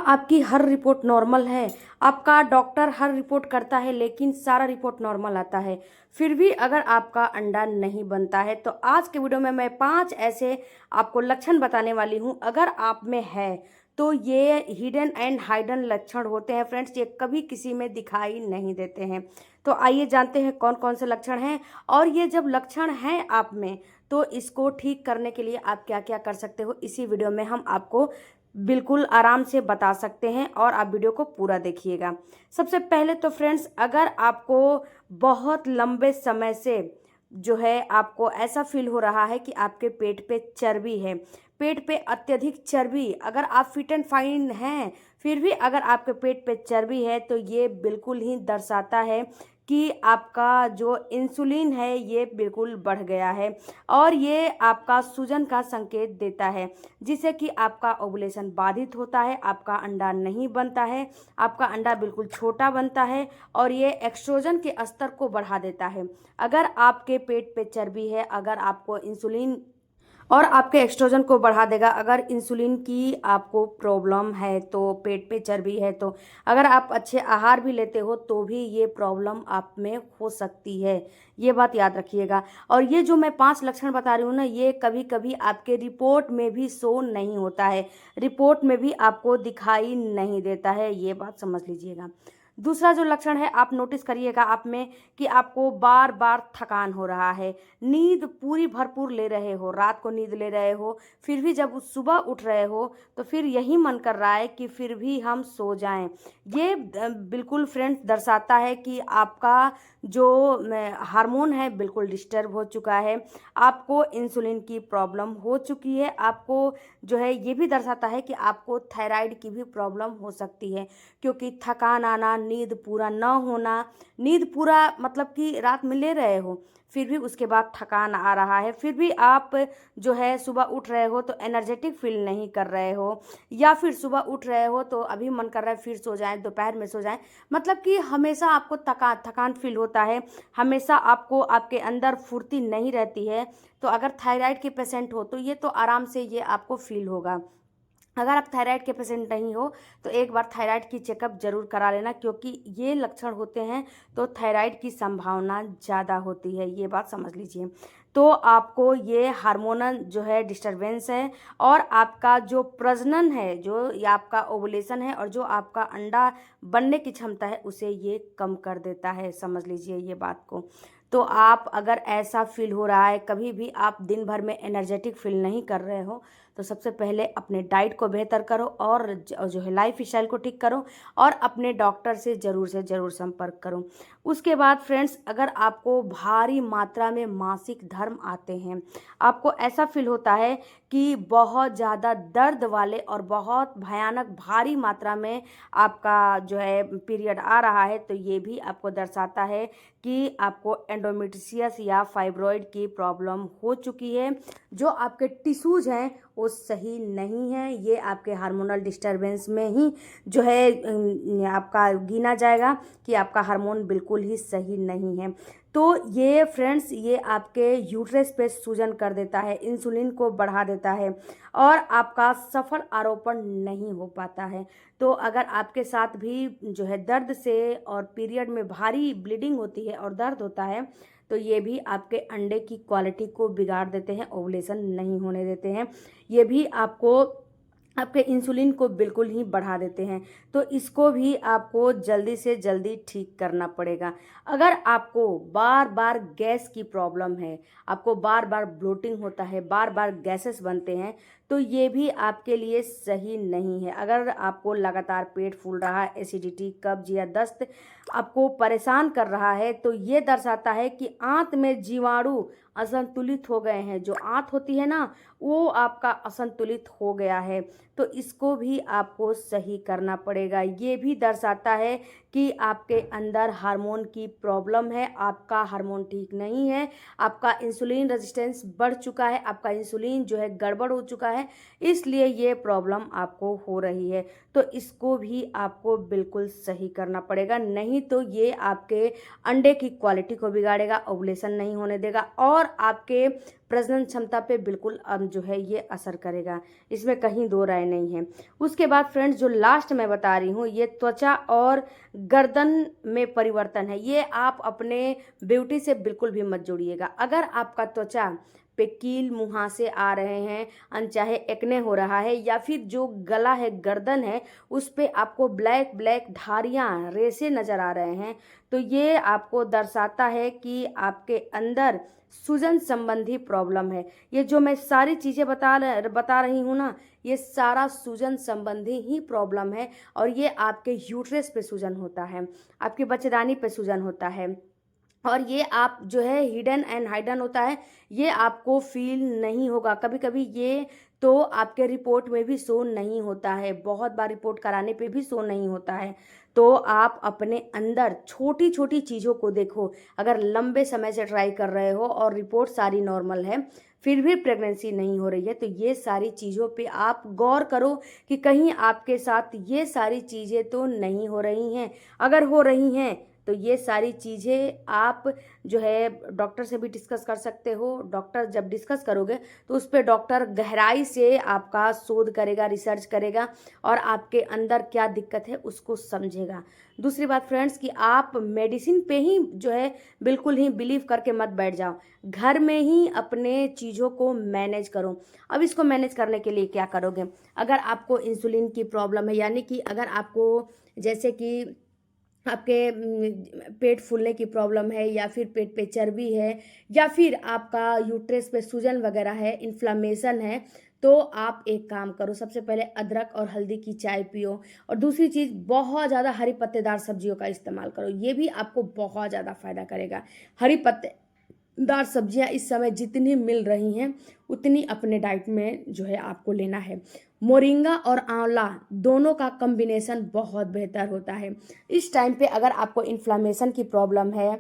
आपकी हर report normal है? आपका डॉक्टर हर रिपोर्ट करता है लेकिन सारा रिपोर्ट नॉर्मल आता है, फिर भी अगर आपका अंडा नहीं बनता है, तो आज के वीडियो में मैं 5 ऐसे आपको लक्षण बताने वाली हूँ। अगर आप में है तो ये हिडन एंड हाइडन लक्षण होते हैं फ्रेंड्स, ये कभी किसी में दिखाई नहीं देते हैं। तो आइए जानते हैं कौन कौन से लक्षण हैं, और ये जब लक्षण हैं आप में तो इसको ठीक करने के लिए आप क्या क्या कर सकते हो, इसी वीडियो में हम आपको बिल्कुल आराम से बता सकते हैं, और आप वीडियो को पूरा देखिएगा। सबसे पहले तो फ्रेंड्स, अगर आपको बहुत लंबे समय से जो है आपको ऐसा फील हो रहा है कि आपके पेट पे चर्बी है, पेट पे अत्यधिक चर्बी, अगर आप फिट एंड फाइन हैं फिर भी अगर आपके पेट पे चर्बी है, तो ये बिल्कुल ही दर्शाता है कि आपका जो इंसुलिन है ये बिल्कुल बढ़ गया है, और ये आपका सूजन का संकेत देता है, जिससे कि आपका ओवुलेशन बाधित होता है, आपका अंडा नहीं बनता है, आपका अंडा बिल्कुल छोटा बनता है, और ये एक्स्ट्रोजन के स्तर को बढ़ा देता है। अगर आपके पेट पे चर्बी है, अगर आपको इंसुलिन और आपके एक्स्ट्रोजन को बढ़ा देगा, अगर इंसुलिन की आपको प्रॉब्लम है, तो पेट पे चर्बी है, तो अगर आप अच्छे आहार भी लेते हो तो भी ये प्रॉब्लम आप में हो सकती है। ये बात याद रखिएगा। और ये जो मैं 5 लक्षण बता रही हूँ ना, ये कभी कभी आपके रिपोर्ट में भी शो नहीं होता है, रिपोर्ट में भी आपको दिखाई नहीं देता है, ये बात समझ लीजिएगा। दूसरा जो लक्षण है आप नोटिस करिएगा आप में, कि आपको बार बार थकान हो रहा है, नींद पूरी भरपूर ले रहे हो, रात को नींद ले रहे हो, फिर भी जब सुबह उठ रहे हो तो फिर यही मन कर रहा है कि फिर भी हम सो जाएं। ये बिल्कुल फ्रेंड्स दर्शाता है कि आपका जो हार्मोन है बिल्कुल डिस्टर्ब हो चुका है, आपको इंसुलिन की प्रॉब्लम हो चुकी है, आपको जो है ये भी दर्शाता है कि आपको थायराइड की भी प्रॉब्लम हो सकती है, क्योंकि थकान आना, नींद पूरा न होना, नींद पूरा मतलब कि रात में ले रहे हो फिर भी उसके बाद थकान आ रहा है, फिर भी आप जो है सुबह उठ रहे हो तो एनर्जेटिक फील नहीं कर रहे हो, या फिर सुबह उठ रहे हो तो अभी मन कर रहा है फिर सो जाएं, दोपहर में सो जाएं, मतलब कि हमेशा आपको थकान फील होता है, हमेशा आपको आपके अंदर फुर्ती नहीं रहती है। तो अगर थायराइड के पेशेंट हो तो ये तो आराम से ये आपको फील होगा। अगर आप थायराइड के पेशेंट नहीं हो तो एक बार थायराइड की चेकअप जरूर करा लेना, क्योंकि ये लक्षण होते हैं तो थायराइड की संभावना ज़्यादा होती है, ये बात समझ लीजिए। तो आपको ये हार्मोनल जो है डिस्टरबेंस है, और आपका जो प्रजनन है, जो या आपका ओवुलेशन है, और जो आपका अंडा बनने की क्षमता है उसे ये कम कर देता है, समझ लीजिए ये बात को। तो आप अगर ऐसा फील हो रहा है, कभी भी आप दिन भर में एनर्जेटिक फील नहीं कर रहे हो, तो सबसे पहले अपने डाइट को बेहतर करो, और जो है लाइफ स्टाइल को ठीक करो, और अपने डॉक्टर से ज़रूर संपर्क करो। उसके बाद फ्रेंड्स, अगर आपको भारी मात्रा में मासिक धर्म आते हैं, आपको ऐसा फील होता है कि बहुत ज़्यादा दर्द वाले और बहुत भयानक भारी मात्रा में आपका जो है पीरियड आ रहा है, तो ये भी आपको दर्शाता है कि आपको एंडोमेट्रियस या फाइब्रॉइड की प्रॉब्लम हो चुकी है। जो आपके टिश्यूज हैं वो सही नहीं है, ये आपके हार्मोनल डिस्टरबेंस में ही जो है आपका गिना जाएगा कि आपका हार्मोन बिल्कुल ही सही नहीं है। तो ये फ्रेंड्स, ये आपके यूट्रस पे सूजन कर देता है, इंसुलिन को बढ़ा देता है, और आपका सफल आरोपण नहीं हो पाता है। तो अगर आपके साथ भी जो है दर्द से और पीरियड में भारी ब्लीडिंग होती है और दर्द होता है, तो ये भी आपके अंडे की क्वालिटी को बिगाड़ देते हैं, ओवुलेशन नहीं होने देते हैं, ये भी आपको आपके इंसुलिन को बिल्कुल ही बढ़ा देते हैं। तो इसको भी आपको जल्दी से जल्दी ठीक करना पड़ेगा। अगर आपको बार बार गैस की प्रॉब्लम है, आपको बार बार ब्लोटिंग होता है, बार बार गैसेस बनते हैं, तो ये भी आपके लिए सही नहीं है। अगर आपको लगातार पेट फूल रहा है, एसिडिटी, कब्ज या दस्त आपको परेशान कर रहा है, तो ये दर्शाता है कि आंत में जीवाणु असंतुलित हो गए हैं, जो आंत होती है ना वो आपका असंतुलित हो गया है, तो इसको भी आपको सही करना पड़ेगा। ये भी दर्शाता है कि आपके अंदर हार्मोन की प्रॉब्लम है, आपका हार्मोन ठीक नहीं है, आपका इंसुलिन रेजिस्टेंस बढ़ चुका है, आपका इंसुलिन जो है गड़बड़ हो चुका है, इसलिए ये प्रॉब्लम आपको हो रही है। तो इसको भी आपको बिल्कुल सही करना पड़ेगा, नहीं तो ये आपके अंडे की क्वालिटी को बिगाड़ेगा, ओवुलेशन नहीं होने देगा, और आपके प्रजनन क्षमता पे बिल्कुल जो है ये असर करेगा, इसमें कहीं दो राय नहीं है। उसके बाद फ्रेंड्स जो लास्ट मैं बता रही हूँ, ये त्वचा और गर्दन में परिवर्तन है, ये आप अपने ब्यूटी से बिल्कुल भी मत जोड़िएगा। अगर आपका त्वचा पे कील मुहासे आ रहे हैं, अनचाहे एक्ने हो रहा है, या फिर जो गला है, गर्दन है, उस पे आपको ब्लैक ब्लैक धारियां, रेसे नज़र आ रहे हैं, तो ये आपको दर्शाता है कि आपके अंदर सूजन संबंधी प्रॉब्लम है। ये जो मैं सारी चीज़ें बता रही हूँ ना, ये सारा सूजन संबंधी ही प्रॉब्लम है, और ये आपके यूट्रस पे सूजन होता है, आपकी बच्चेदानी पे सूजन होता है, और ये आप जो है हिडन एंड हाइडन होता है, ये आपको फील नहीं होगा। कभी कभी ये तो आपके रिपोर्ट में भी शो नहीं होता है, बहुत बार रिपोर्ट कराने पे भी शो नहीं होता है। तो आप अपने अंदर छोटी छोटी चीज़ों को देखो। अगर लंबे समय से ट्राई कर रहे हो और रिपोर्ट सारी नॉर्मल है, फिर भी प्रेगनेंसी नहीं हो रही है, तो ये सारी चीज़ों पे आप गौर करो कि कहीं आपके साथ ये सारी चीज़ें तो नहीं हो रही हैं। अगर हो रही हैं तो ये सारी चीज़ें आप जो है डॉक्टर से भी डिस्कस कर सकते हो। डॉक्टर जब डिस्कस करोगे तो उस पर डॉक्टर गहराई से आपका शोध करेगा, रिसर्च करेगा, और आपके अंदर क्या दिक्कत है उसको समझेगा। दूसरी बात फ्रेंड्स कि आप मेडिसिन पे ही जो है बिल्कुल ही बिलीव करके मत बैठ जाओ, घर में ही अपने चीज़ों को मैनेज करो। अब इसको मैनेज करने के लिए क्या करोगे? अगर आपको इंसुलिन की प्रॉब्लम है, यानी कि अगर आपको जैसे कि आपके पेट फूलने की प्रॉब्लम है, या फिर पेट पे चर्बी है, या फिर आपका यूट्रस पे सूजन वगैरह है, इन्फ्लामेशन है, तो आप एक काम करो, सबसे पहले अदरक और हल्दी की चाय पियो, और दूसरी चीज़ बहुत ज़्यादा हरी पत्तेदार सब्जियों का इस्तेमाल करो, ये भी आपको बहुत ज़्यादा फायदा करेगा। हरी पत्तेदार सब्जियां इस समय जितनी मिल रही हैं उतनी अपने डाइट में जो है आपको लेना है। मोरिंगा और आंवला दोनों का कॉम्बिनेशन बहुत बेहतर होता है। इस टाइम पे अगर आपको इन्फ्लामेशन की प्रॉब्लम है,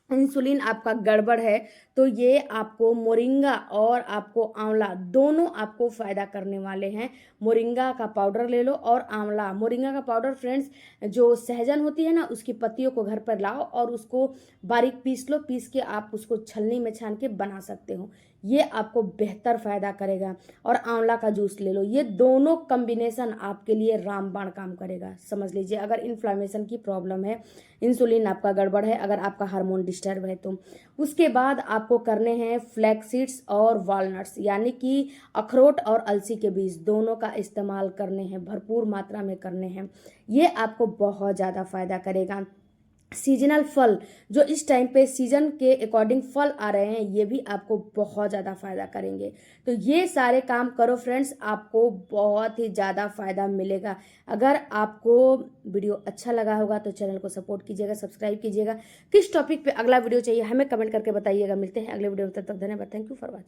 इंसुलिन आपका गड़बड़ है, तो ये आपको मोरिंगा और आपको आंवला दोनों आपको फ़ायदा करने वाले हैं। मोरिंगा का पाउडर ले लो और आंवला, मोरिंगा का पाउडर फ्रेंड्स, जो सहजन होती है ना, उसकी पत्तियों को घर पर लाओ और उसको बारीक पीस लो, पीस के आप उसको छलनी में छान के बना सकते हो, ये आपको बेहतर फ़ायदा करेगा। और आंवला का जूस ले लो, ये दोनों कॉम्बिनेशन आपके लिए रामबाण काम करेगा। समझ लीजिए, अगर इन्फ्लामेशन की प्रॉब्लम है, इंसुलिन आपका गड़बड़ है, अगर आपका हार्मोन डिस्टर्ब है, तो उसके बाद आपको करने हैं फ्लैक्स सीड्स और वॉलनट्स, यानी कि अखरोट और अलसी के बीज, दोनों का इस्तेमाल करने हैं, भरपूर मात्रा में करने हैं, ये आपको बहुत ज़्यादा फायदा करेगा। सीजनल फल, जो इस टाइम पे सीजन के अकॉर्डिंग फल आ रहे हैं, ये भी आपको बहुत ज़्यादा फायदा करेंगे। तो ये सारे काम करो फ्रेंड्स, आपको बहुत ही ज़्यादा फायदा मिलेगा। अगर आपको वीडियो अच्छा लगा होगा तो चैनल को सपोर्ट कीजिएगा, सब्सक्राइब कीजिएगा। किस टॉपिक पे अगला वीडियो चाहिए हमें कमेंट करके बताइएगा। मिलते हैं अगले वीडियो में, तब तक धन्यवाद। Thank you for watching.